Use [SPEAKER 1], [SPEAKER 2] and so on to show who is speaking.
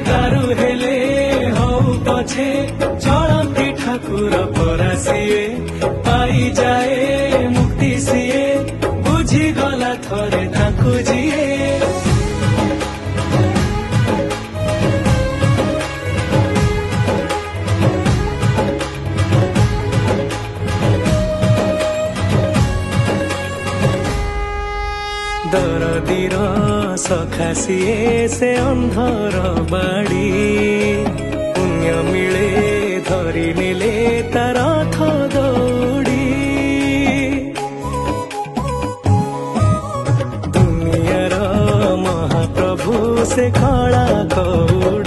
[SPEAKER 1] दारू हेले हौ पछे चढ़ती ठाकुर परासिए पाई जाए मुक्ति सिए बुझी गला थरे ताकू जिए दरदीर सखा सिए से अंधर बाड़ी पुण्य मिले धरी नेले तार रथ दौड़ी दुनियार महाप्रभु से कला कौड़ी।